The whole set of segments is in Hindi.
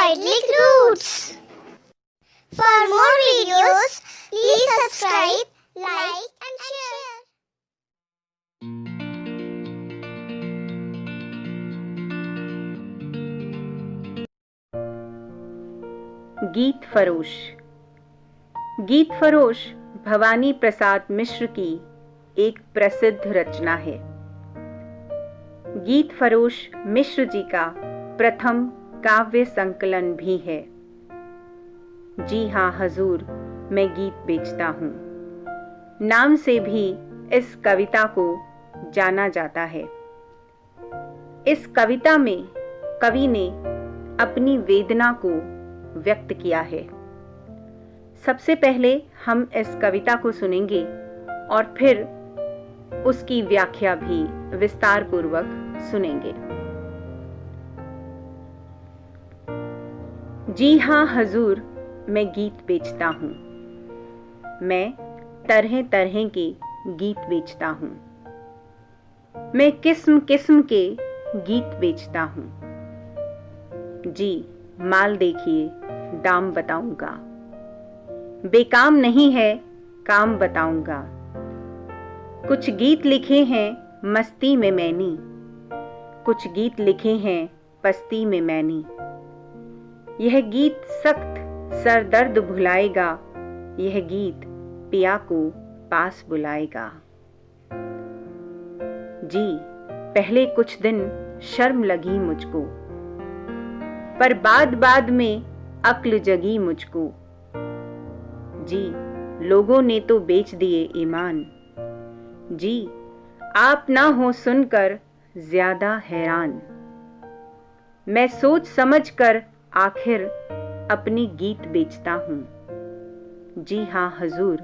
Idyllic Roots. For more videos, please subscribe, like and share. गीत फरोश। गीत फरोश भवानी प्रसाद मिश्र की एक प्रसिद्ध रचना है। गीत फरोश मिश्र जी का प्रथम काव्य संकलन भी है। जी हाँ हजूर, मैं गीत बेचता हूँ नाम से भी इस कविता को जाना जाता है। इस कविता में कवि ने अपनी वेदना को व्यक्त किया है। सबसे पहले हम इस कविता को सुनेंगे और फिर उसकी व्याख्या भी विस्तार पूर्वक सुनेंगे। जी हाँ हजूर, मैं गीत बेचता हूँ। मैं तरह तरह के गीत बेचता हूँ। मैं किस्म किस्म के गीत बेचता हूँ। जी माल देखिए, दाम बताऊंगा। बेकाम नहीं है, काम बताऊंगा। कुछ गीत लिखे हैं मस्ती में मैंने, कुछ गीत लिखे हैं पस्ती में मैंने। यह गीत सख्त सरदर्द भुलाएगा, यह गीत पिया को पास बुलाएगा। जी पहले कुछ दिन शर्म लगी मुझको, पर बाद बाद में अक्ल जगी मुझको। जी लोगों ने तो बेच दिए ईमान। जी आप ना हो सुनकर ज्यादा हैरान। मैं सोच समझ कर आखिर अपनी गीत बेचता हूँ। जी हाँ हजूर,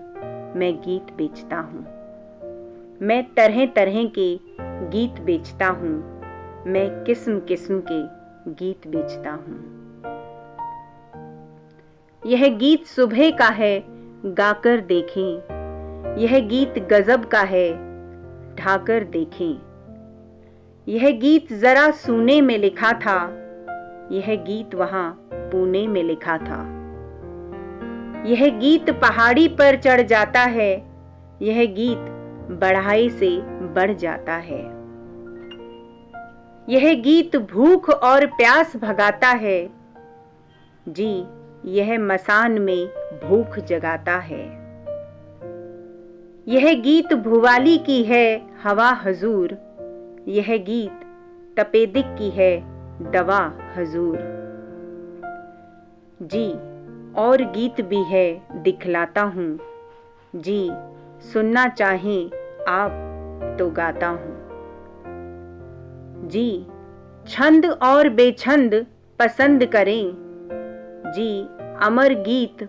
मैं गीत बेचता हूँ। मैं तरह तरह के गीत बेचता हूँ। मैं किस्म किस्म के गीत बेचता हूँ। यह गीत सुबह का है, गाकर देखें। यह गीत गजब का है, ढाकर देखें। यह गीत जरा सूने में लिखा था, यह गीत वहां पुणे में लिखा था। यह गीत पहाड़ी पर चढ़ जाता है, यह गीत बढ़ाई से बढ़ जाता है। यह गीत भूख और प्यास भगाता है। जी यह मसान में भूख जगाता है। यह गीत भुवाली की है हवा हजूर, यह गीत तपेदिक की है दवा हजूर। जी और गीत भी है दिखलाता हूँ। जी सुनना चाहें आप तो गाता हूँ। जी छंद और बेछंद पसंद करें। जी अमर गीत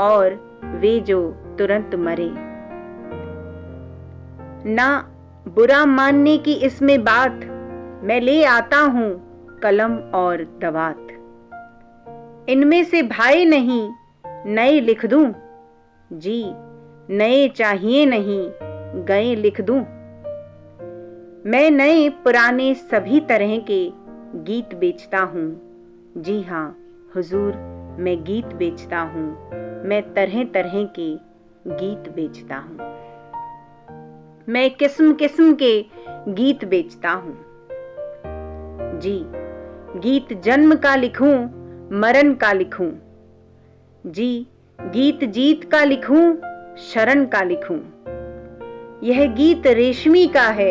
और वे जो तुरंत मरे। ना बुरा मानने की इसमें बात, मैं ले आता हूँ कलम और दवात। इनमें से भाई नहीं नए लिख दूं। जी नए चाहिए नहीं, गए लिख दूं। मैं नए पुराने सभी तरह के गीत बेचता हूँ। जी हाँ हुजूर, मैं गीत बेचता हूँ। मैं तरह तरह के गीत बेचता हूँ। मैं किस्म किस्म के गीत बेचता हूँ। जी गीत जन्म का लिखूं, मरण का लिखूं। जी गीत जीत का लिखूं, शरण का लिखूं। यह गीत रेशमी का है,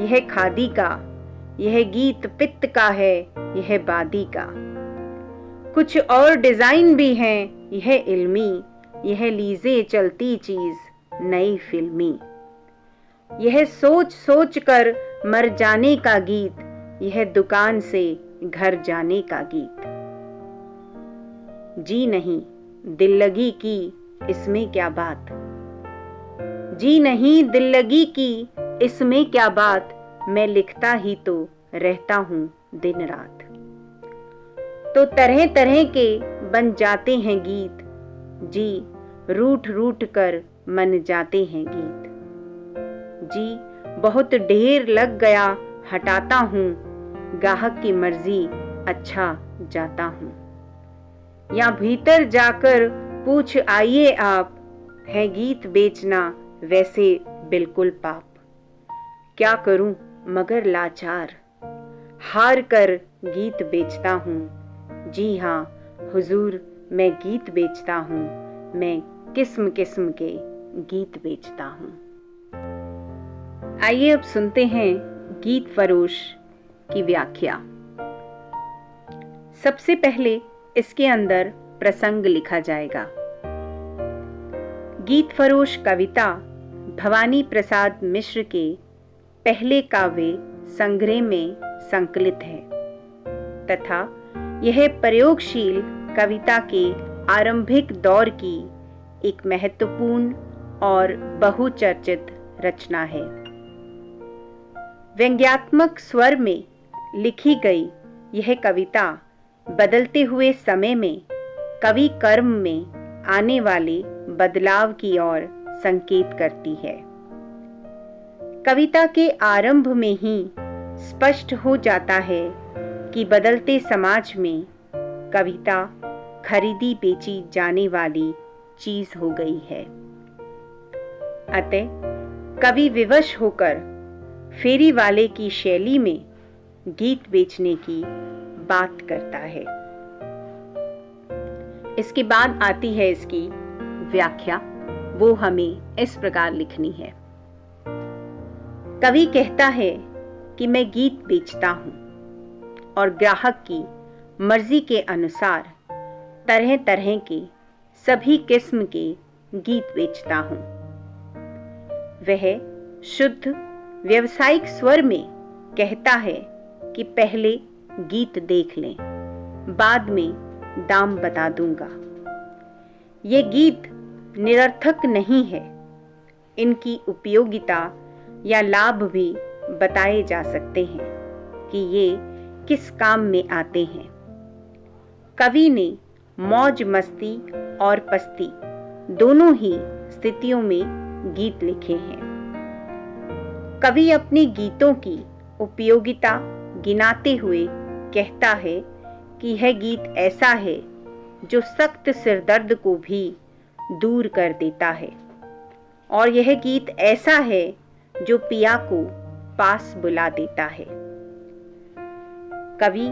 यह खादी का। यह गीत पित्त का है, यह बादी का। कुछ और डिजाइन भी हैं, यह इल्मी। यह लीजे चलती चीज नई फिल्मी। यह सोच सोच कर मर जाने का गीत, यह दुकान से घर जाने का गीत। जी नहीं दिल लगी की इसमें क्या बात। जी नहीं दिल लगी की इसमें क्या बात। मैं लिखता ही तो रहता हूँ दिन रात। तो तरह तरह के बन जाते हैं गीत। जी रूठ रूठ कर मन जाते हैं गीत। जी बहुत ढेर लग गया हटाता हूँ, गाहक की मर्जी अच्छा जाता हूँ। या भीतर जाकर पूछ आइए आप, है गीत बेचना वैसे बिल्कुल पाप। क्या करूं मगर लाचार, हार कर गीत बेचता हूँ। जी हाँ हुजूर, मैं गीत बेचता हूँ, मैं किस्म किस्म के गीत बेचता हूँ। आइए अब सुनते हैं गीत फरोश की व्याख्या। सबसे पहले इसके अंदर प्रसंग लिखा जाएगा। गीत फरोश कविता भवानी प्रसाद मिश्र के पहले काव्य संग्रह में संकलित है तथा यह प्रयोगशील कविता के आरंभिक दौर की एक महत्वपूर्ण और बहुचर्चित रचना है। व्यंग्यात्मक स्वर में लिखी गई यह कविता बदलते हुए समय में कवि कर्म में आने वाले बदलाव की ओर संकेत करती है। कविता के आरंभ में ही स्पष्ट हो जाता है कि बदलते समाज में कविता खरीदी बेची जाने वाली चीज हो गई है। अतः कवि विवश होकर फेरी वाले की शैली में गीत बेचने की बात करता है। इसके बाद आती है इसकी व्याख्या, वो हमें इस प्रकार लिखनी है। कवि कहता है कि मैं गीत बेचता हूं और ग्राहक की मर्जी के अनुसार तरह तरह के सभी किस्म के गीत बेचता हूं। वह शुद्ध व्यावसायिक स्वर में कहता है कि पहले गीत देख लें, बाद में दाम बता दूंगा। ये गीत निरर्थक नहीं है, इनकी उपयोगिता या लाभ भी बताए जा सकते हैं कि ये किस काम में आते हैं। कवि ने मौज मस्ती और पस्ती दोनों ही स्थितियों में गीत लिखे हैं। कवि अपने गीतों की उपयोगिता गिनाते हुए कहता है कि यह गीत ऐसा है जो सख्त सिरदर्द को भी दूर कर देता है, और यह गीत ऐसा है जो पिया को पास बुला देता है। कवि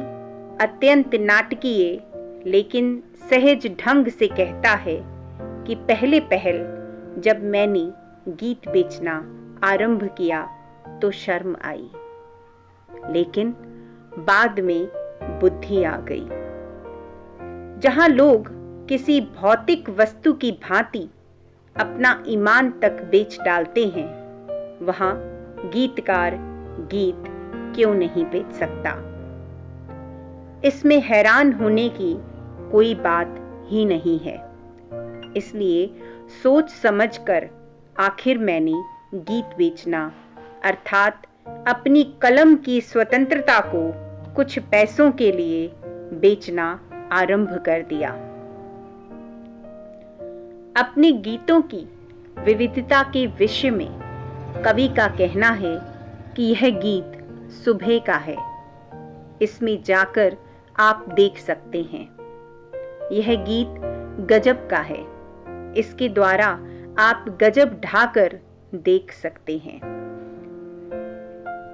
अत्यंत नाटकीय लेकिन सहज ढंग से कहता है कि पहले पहल जब मैंने गीत बेचना आरंभ किया तो शर्म आई, लेकिन बाद में बुद्धि आ गई। जहां लोग किसी भौतिक वस्तु की भांति अपना ईमान तक बेच डालते हैं, वहां गीतकार गीत क्यों नहीं बेच सकता। इसमें हैरान होने की कोई बात ही नहीं है। इसलिए सोच समझकर आखिर मैंने गीत बेचना अर्थात अपनी कलम की स्वतंत्रता को कुछ पैसों के लिए बेचना आरंभ कर दिया। अपने गीतों की विविधता के विषय में कवि का कहना है कि यह गीत सुबह का है, इसमें जाकर आप देख सकते हैं। यह गीत गजब का है, इसके द्वारा आप गजब ढाकर देख सकते हैं।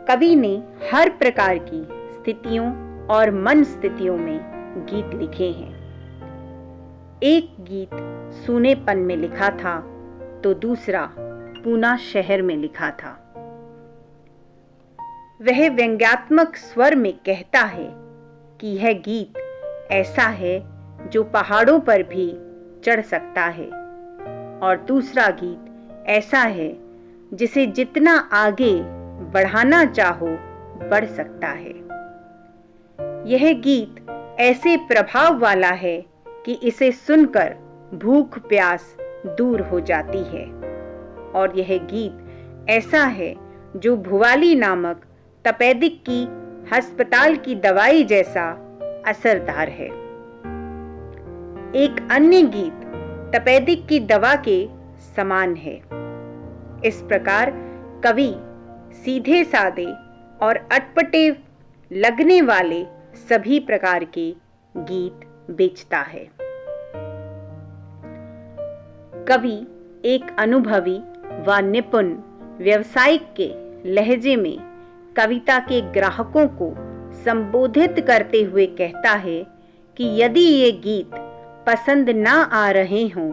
कवि ने हर प्रकार की स्थितियों और मन स्थितियों में गीत लिखे हैं। एक गीत सूनेपन में लिखा था तो दूसरा पूना शहर में लिखा था। वह व्यंग्यात्मक स्वर में कहता है कि यह गीत ऐसा है जो पहाड़ों पर भी चढ़ सकता है, और दूसरा गीत ऐसा है जिसे जितना आगे बढ़ाना चाहो बढ़ सकता है। यह गीत ऐसे प्रभाव वाला है कि इसे सुनकर भूख प्यास दूर हो जाती है, और यह गीत ऐसा है जो भुवाली नामक तपेदिक की अस्पताल की दवाई जैसा असरदार है। एक अन्य गीत तपेदिक की दवा के समान है। इस प्रकार कवि सीधे साधे और अटपटे लगने वाले सभी प्रकार के गीत बेचता है। कवि एक अनुभवी व निपुण व्यवसायिक के लहजे में कविता के ग्राहकों को संबोधित करते हुए कहता है कि यदि ये गीत पसंद ना आ रहे हों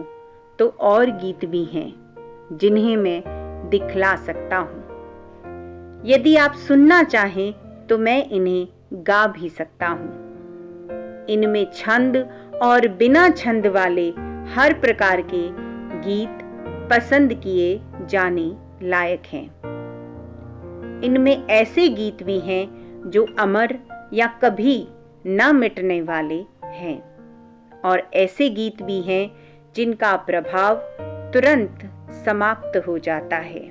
तो और गीत भी हैं जिन्हें मैं दिखला सकता हूँ। यदि आप सुनना चाहें तो मैं इन्हें गा भी सकता हूँ। इनमें छंद और बिना छंद वाले हर प्रकार के गीत पसंद किए जाने लायक हैं। इनमें ऐसे गीत भी हैं जो अमर या कभी न मिटने वाले हैं और ऐसे गीत भी हैं जिनका प्रभाव तुरंत समाप्त हो जाता है।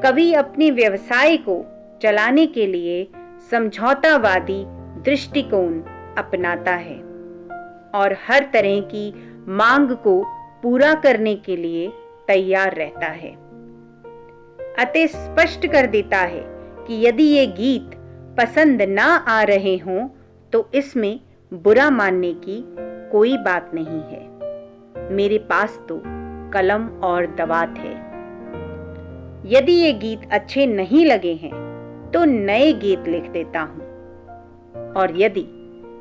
कवि अपने व्यवसाय को चलाने के लिए समझौतावादी दृष्टिकोण अपनाता है और हर तरह की मांग को पूरा करने के लिए तैयार रहता है। अतः स्पष्ट कर देता है कि यदि ये गीत पसंद ना आ रहे हों तो इसमें बुरा मानने की कोई बात नहीं है। मेरे पास तो कलम और दवात है। यदि ये गीत अच्छे नहीं लगे हैं तो नए गीत लिख देता हूं और यदि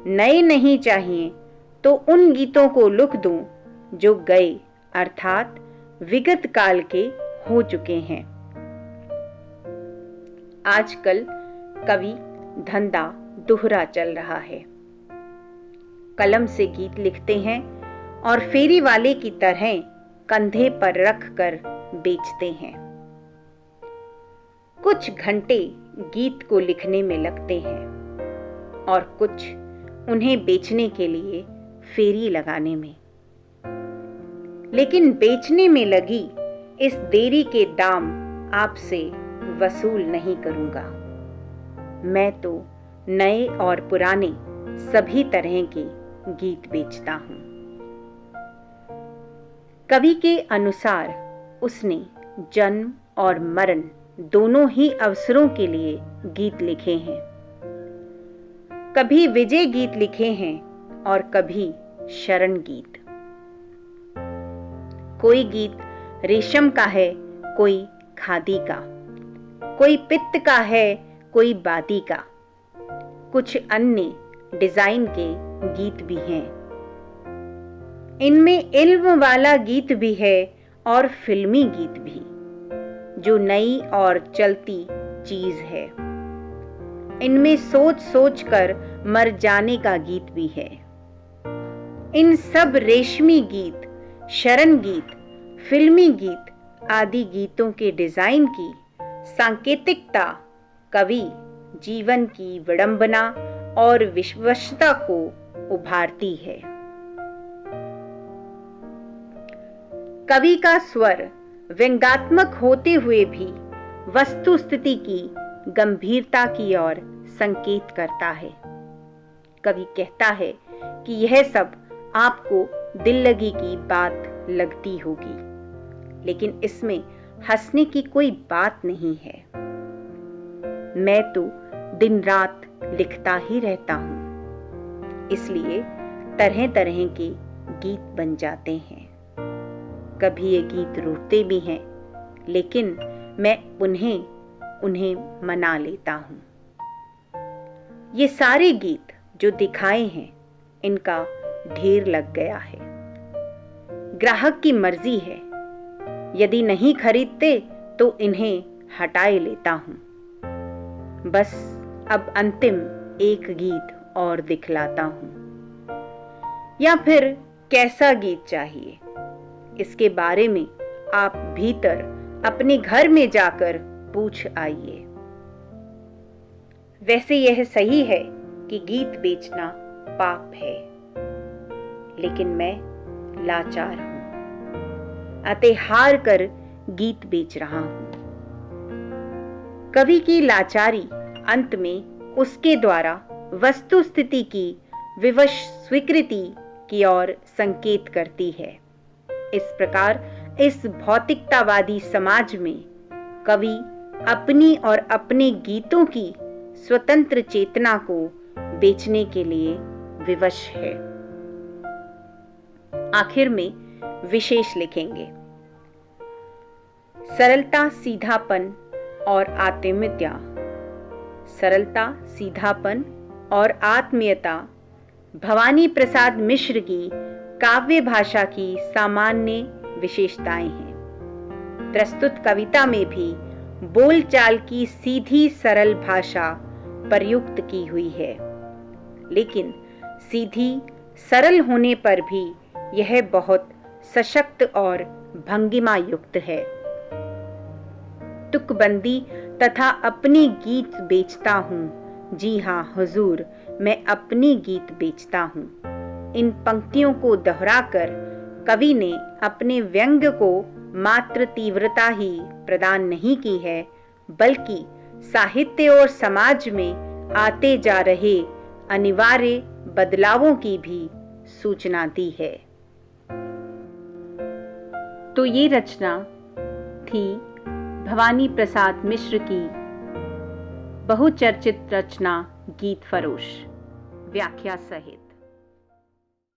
नए नहीं चाहिए तो उन गीतों को लिख दूं जो गए अर्थात विगत काल के हो चुके हैं। आजकल कवि धंधा दोहरा चल रहा है। कलम से गीत लिखते हैं और फेरी वाले की तरह कंधे पर रख कर बेचते हैं। कुछ घंटे गीत को लिखने में लगते हैं और कुछ उन्हें बेचने के लिए फेरी लगाने में। लेकिन बेचने में लगी इस देरी के दाम आपसे वसूल नहीं करूंगा। मैं तो नए और पुराने सभी तरह के गीत बेचता हूं। कवि के अनुसार उसने जन्म और मरण दोनों ही अवसरों के लिए गीत लिखे हैं। कभी विजय गीत लिखे हैं और कभी शरण गीत। कोई गीत रेशम का है, कोई खादी का, कोई पित्त का है, कोई बादी का। कुछ अन्य डिजाइन के गीत भी हैं। इनमें इल्म वाला गीत भी है और फिल्मी गीत भी, जो नई और चलती चीज है। इनमें सोच सोच कर मर जाने का गीत भी है। इन सब रेशमी गीत, शरण गीत, फिल्मी गीत आदि गीतों के डिजाइन की सांकेतिकता कवि जीवन की विडंबना और विवशता को उभारती है। कवि का स्वर व्यंग्यात्मक होते हुए भी वस्तु स्थिति की गंभीरता की ओर संकेत करता है। कवि कहता है कि यह सब आपको दिल लगी की बात लगती होगी, लेकिन इसमें हंसने की कोई बात नहीं है। मैं तो दिन रात लिखता ही रहता हूं, इसलिए तरह तरह के गीत बन जाते हैं। कभी ये गीत रूठते भी हैं, लेकिन मैं उन्हें मना लेता हूं। ये सारे गीत जो दिखाए हैं, इनका ढेर लग गया है। ग्राहक की मर्जी है, यदि नहीं खरीदते तो इन्हें हटाए लेता हूं। बस अब अंतिम एक गीत और दिखलाता हूं। या फिर कैसा गीत चाहिए, इसके बारे में आप भीतर अपने घर में जाकर पूछ आइए। वैसे यह सही है कि गीत बेचना पाप है, लेकिन मैं लाचार हूं, अतः हार कर गीत बेच रहा हूं। कवि की लाचारी अंत में उसके द्वारा वस्तु स्थिति की विवश स्वीकृति की ओर संकेत करती है। इस प्रकार इस भौतिकतावादी समाज में कवि अपनी और अपने गीतों की स्वतंत्र चेतना को बेचने के लिए विवश है। आखिर में विशेष लिखेंगे। सरलता, सीधापन और आत्मीयता। सरलता, सीधापन और आत्मीयता भवानी प्रसाद मिश्र की काव्य भाषा की सामान्य विशेषताएं हैं। प्रस्तुत कविता में भी बोलचाल की सीधी सरल भाषा प्रयुक्त की हुई है, लेकिन सीधी सरल होने पर भी यह बहुत सशक्त और भंगिमा युक्त है। तुकबंदी तथा अपनी गीत बेचता हूँ, जी हाँ हुजूर, मैं अपनी गीत बेचता हूँ। इन पंक्तियों को दोहराकर कवि ने अपने व्यंग्य को मात्र तीव्रता ही प्रदान नहीं की है, बल्कि साहित्य और समाज में आते जा रहे अनिवार्य बदलावों की भी सूचना दी है। तो ये रचना थी भवानी प्रसाद मिश्र की बहुचर्चित रचना गीत फरोश व्याख्या सहित।